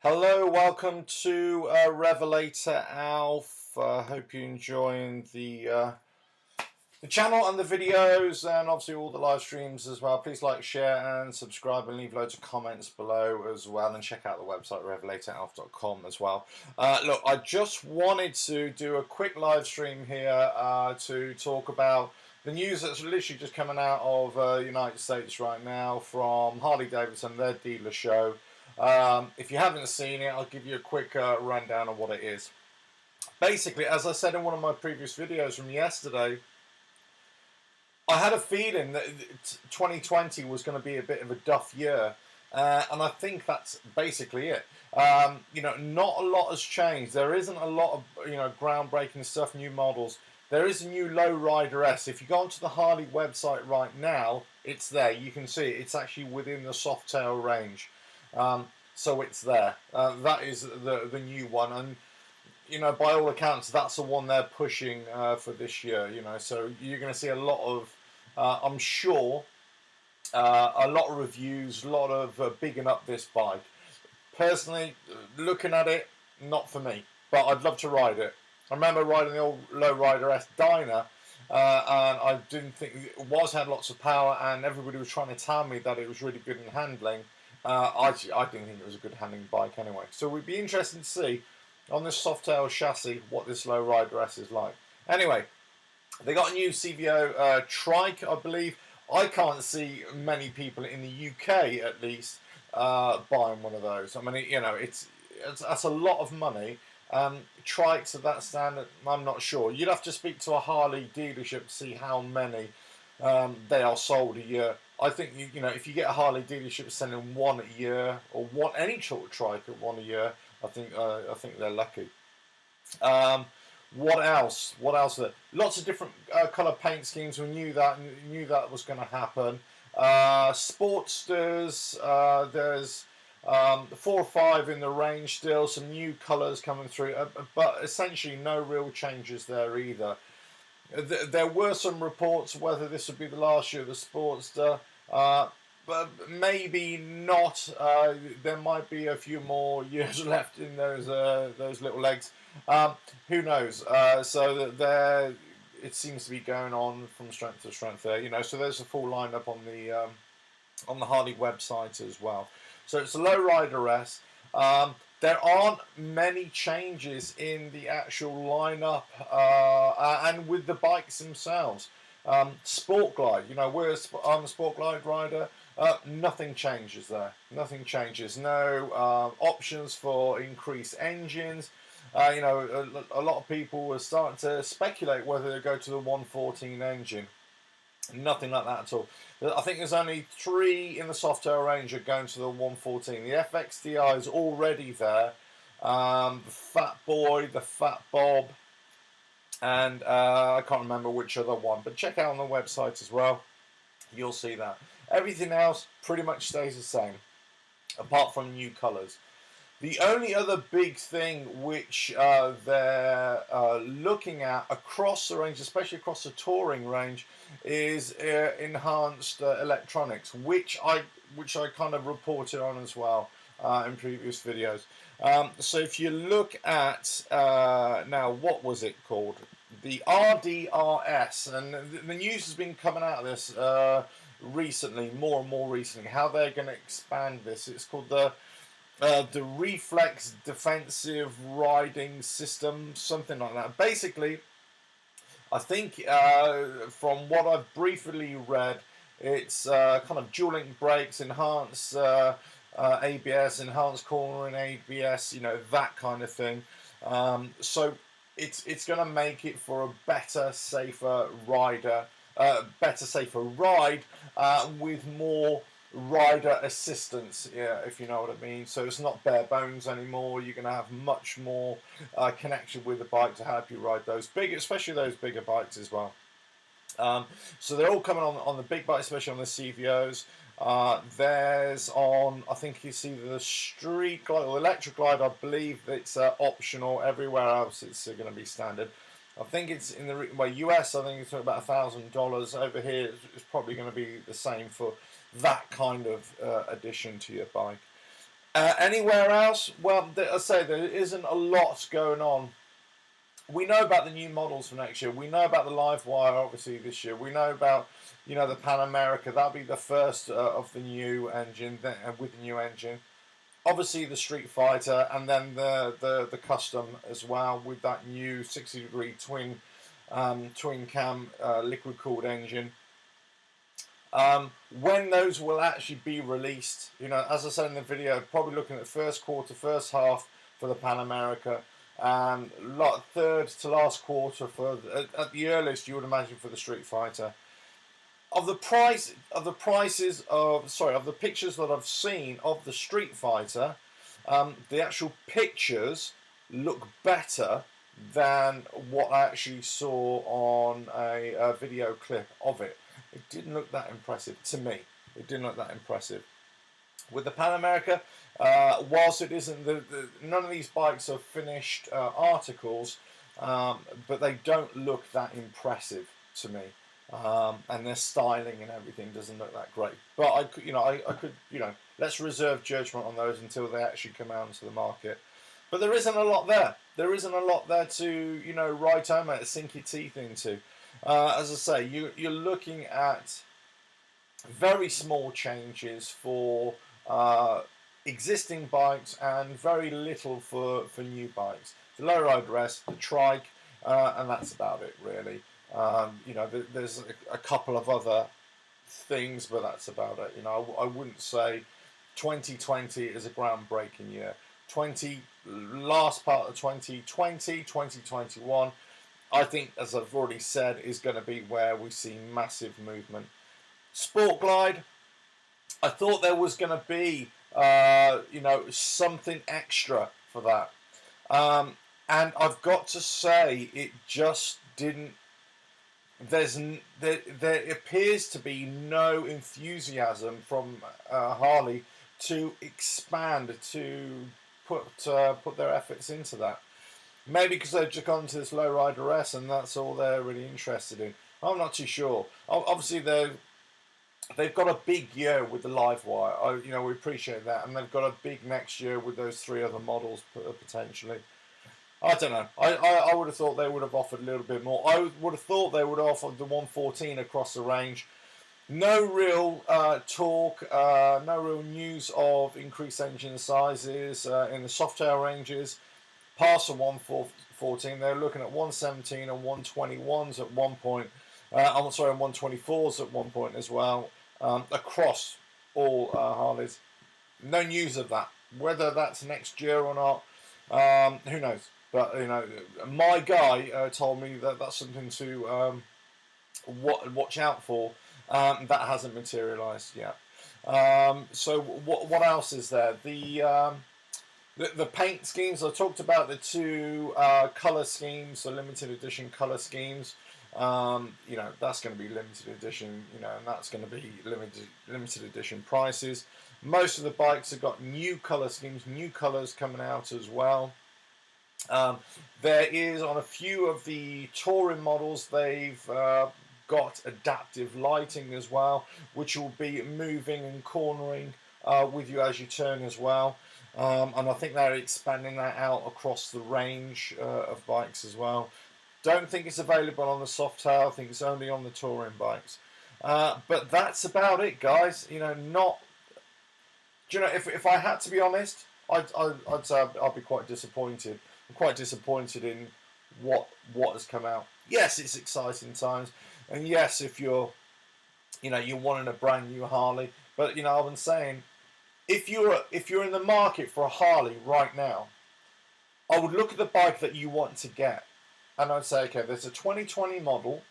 Hello, welcome to RevelatorAlf. Hope you're enjoying the channel and the videos, and obviously all the live streams as well. Please like, share, and subscribe, and leave loads of comments below as well. And check out the website RevelatorAlf.com as well. Look, I just wanted to do a quick live stream here to talk about the news that's literally just coming out of the United States right now from Harley Davidson, their dealer show. If you haven't seen it, I'll give you a quick rundown of what it is. Basically, as I said in one of my previous videos from yesterday, I had a feeling that 2020 was going to be a bit of a duff year, and I think that's basically it. Not a lot has changed. There isn't a lot of groundbreaking stuff, new models. There is a new Lowrider S. If you go onto the Harley website right now, it's there. You can see it. It's actually within the Softail range. So it's there. That is the new one, and by all accounts, that's the one they're pushing for this year. So you're going to see a lot of, I'm sure, a lot of reviews, a lot of bigging up this bike. Personally, looking at it, not for me, but I'd love to ride it. I remember riding the old Lowrider S Dyna, and I didn't think it had lots of power, and everybody was trying to tell me that it was really good in handling. I didn't think it was a good handling bike anyway. So we'd be interested to see on this Softail chassis what this Lowrider S is like. Anyway, they got a new CVO trike, I believe. I can't see many people in the UK, at least, buying one of those. I mean, it's that's a lot of money. Trikes of that standard, I'm not sure. You'd have to speak to a Harley dealership to see how many they are sold a year. I think if you get a Harley dealership sending one a year, or any sort of trike at one a year, I think they're lucky. What else? What else? Lots of different colour paint schemes. We knew that was going to happen. Sportsters. There's 4 or 5 in the range still. Some new colours coming through, but essentially no real changes there either. There were some reports whether this would be the last year of the Sportster, but maybe not. There might be a few more years left in those little legs. Who knows? So there, it seems to be going on from strength to strength there. So there's a full lineup on the Harley website as well. So it's a Lowrider S. There aren't many changes in the actual lineup and with the bikes themselves. Sport Glide, I'm a Sport Glide rider. Nothing changes there. Nothing changes. No options for increased engines. A lot of people were starting to speculate whether they go to the 114 engine. Nothing like that at all. I think there's only 3 in the Softail range are going to the 114. The FXDI is already there. The Fat Boy, the Fat Bob, and I can't remember which other one. But check out on the website as well. You'll see that. Everything else pretty much stays the same, apart from new colours. The only other big thing which they're looking at across the range, especially across the touring range, is enhanced electronics, which I kind of reported on as well in previous videos. So if you look at now, what was it called? The RDRS, and the news has been coming out of this recently, more and more recently, how they're going to expand this. It's called the Reflex Defensive Riding System, something like that. Basically, I think from what I've briefly read, it's kind of dual-link brakes, enhanced ABS, enhanced cornering ABS, that kind of thing. So it's going to make it for a better, safer ride with more rider assistance, if you know what I mean. So it's not bare bones anymore. You're going to have much more connection with the bike to help you ride those big, especially those bigger bikes as well. So they're all coming on the big bikes, especially on the CVOs. There's on, I think you see the Street Glide or Electric Glide. I believe it's optional. Everywhere else it's going to be standard. I think it's in the US. I think it's about $1,000. Over here, it's probably going to be the same for that kind of addition to your bike. Anywhere else? Well, I say there isn't a lot going on. We know about the new models for next year. We know about the Live Wire, obviously, this year. We know about, the Pan America. That'll be the first of the new engine, with the new engine. Obviously, the Street Fighter, and then the custom as well, with that new 60-degree twin cam liquid cooled engine. When those will actually be released, as I said in the video, probably looking at first quarter, first half for the Pan America, and third to last quarter for at the earliest, you would imagine, for the Street Fighter. Of the pictures that I've seen of the Street Fighter, the actual pictures look better than what I actually saw on a video clip of it. It didn't look that impressive to me. It didn't look that impressive. With the Pan America, whilst it isn't none of these bikes are finished articles, but they don't look that impressive to me. And their styling and everything doesn't look that great. But I could, let's reserve judgment on those until they actually come out into the market. But there isn't a lot there. There isn't a lot there to, write home at, sink your teeth into. As I say, you're looking at very small changes for existing bikes and very little for new bikes. The lowrider S, the trike, and that's about it, really. There's a couple of other things, but that's about it. I wouldn't say 2020 is a groundbreaking year. Last part of 2020, 2021, I think, as I've already said, is going to be where we see massive movement. Sport Glide, I thought there was going to be, something extra for that. And I've got to say, it just didn't. There appears to be no enthusiasm from Harley to expand, to put their efforts into that. Maybe because they've just gone to this lowrider S and that's all they're really interested in. I'm not too sure. Obviously, they've got a big year with the Live Wire. We appreciate that, and they've got a big next year with those 3 other models potentially. I don't know. I would have thought they would have offered a little bit more. I would have thought they would have offered the 114 across the range. No real talk, no real news of increased engine sizes in the Softail ranges. Past the 114, they're looking at 117 and 121s at one point. And 124s at one point as well, across all Harleys. No news of that. Whether that's next year or not, who knows? But my guy told me that that's something to watch out for. That hasn't materialised yet. So what else is there? The paint schemes. I talked about the 2 colour schemes, the limited edition colour schemes. That's going to be limited edition. And that's going to be limited edition prices. Most of the bikes have got new colour schemes, new colours coming out as well. There is, on a few of the touring models, they've got adaptive lighting as well, which will be moving and cornering with you as you turn as well. And I think they're expanding that out across the range of bikes as well. Don't think it's available on the Softail. I think it's only on the touring bikes. But that's about it, guys. Not. Do you know? If I had to be honest, I'd say I'd be quite disappointed. I'm quite disappointed in what has come out. Yes, it's exciting times, and yes, if you're wanting a brand new Harley, but I've been saying, if you're in the market for a Harley right now, I would look at the bike that you want to get, and I'd say, okay, there's a 2020 model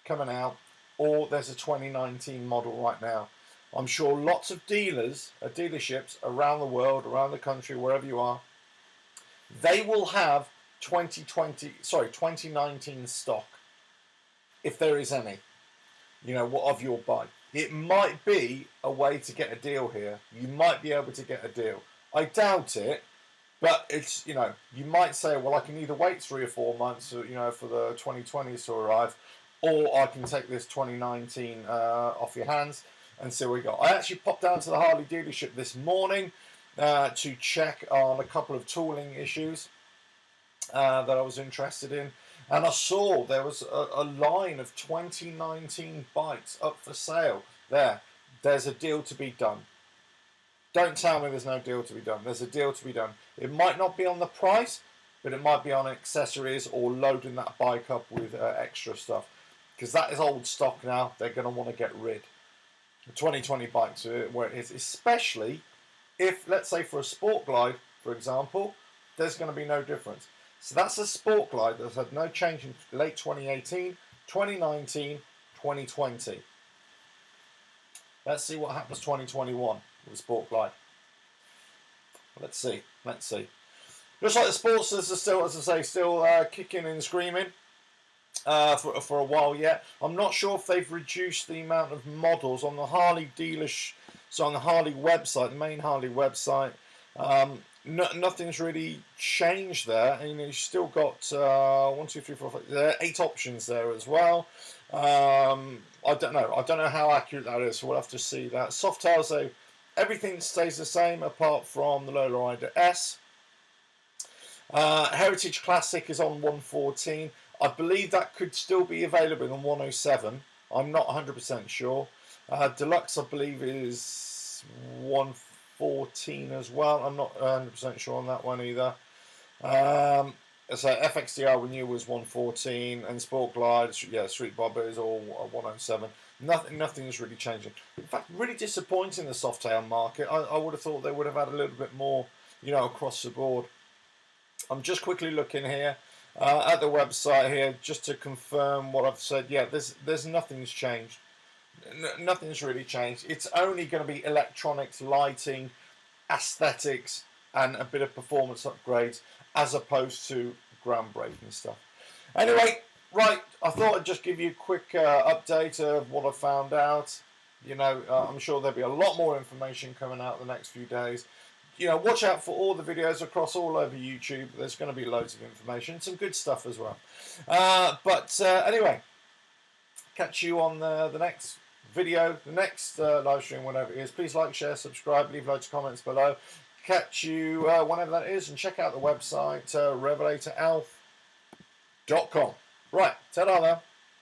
coming out, or there's a 2019 model right now. I'm sure lots of dealerships around the world, around the country, wherever you are, they will have 2019 stock, if there is any, of your bike. It might be a way to get a deal here. You might be able to get a deal. I doubt it, but it's, you might say, well, I can either wait 3 or 4 months, for the 2020s to arrive, or I can take this 2019 off your hands and see what we got. I actually popped down to the Harley dealership this morning. to check on a couple of tooling issues that I was interested in, and I saw there was a line of 2019 bikes up for sale. There's a deal to be done. Don't tell me there's no deal to be done. There's a deal to be done. It might not be on the price, but it might be on accessories or loading that bike up with extra stuff, because that is old stock now. They're going to want to get rid. The 2020 bikes where it is, especially if, let's say, for a Sport Glide, for example, there's going to be no difference. So that's a Sport Glide that's had no change in late 2018, 2019, 2020. Let's see what happens 2021 with Sport Glide. Let's see. Looks like the Sportsters are still, as I say, still kicking and screaming for a while yet. I'm not sure if they've reduced the amount of models on the Harley dealers. So on the Harley website, the main Harley website, nothing's really changed there. And you've still got 1, 2, 3, 4, 5, there are 8 options there as well. I don't know how accurate that is, so we'll have to see that. Softails, though, everything stays the same apart from the Lowrider S. Heritage Classic is on 114. I believe that could still be available on 107. I'm not 100% sure. Deluxe, I believe, is 114 as well. I'm not 100% sure on that one either. So FXDR we knew was 114, and Sport Glide, yeah, Street Bobber is all 107. Nothing's really changing. In fact, really disappointing the Softail market. I would have thought they would have had a little bit more, across the board. I'm just quickly looking here at the website here just to confirm what I've said. Yeah, there's nothing's changed. Nothing's really changed. It's only going to be electronics, lighting, aesthetics, and a bit of performance upgrades, as opposed to groundbreaking stuff. Anyway, right, I thought I'd just give you a quick update of what I found out. I'm sure there'll be a lot more information coming out the next few days. Watch out for all the videos across all over YouTube. There's going to be loads of information, some good stuff as well. Anyway, catch you on the next video, the next live stream, whenever it is. Please like, share, subscribe, leave loads of comments below. Catch you whenever that is, and check out the website, RevelatorAlf.com. Right, ta-da now.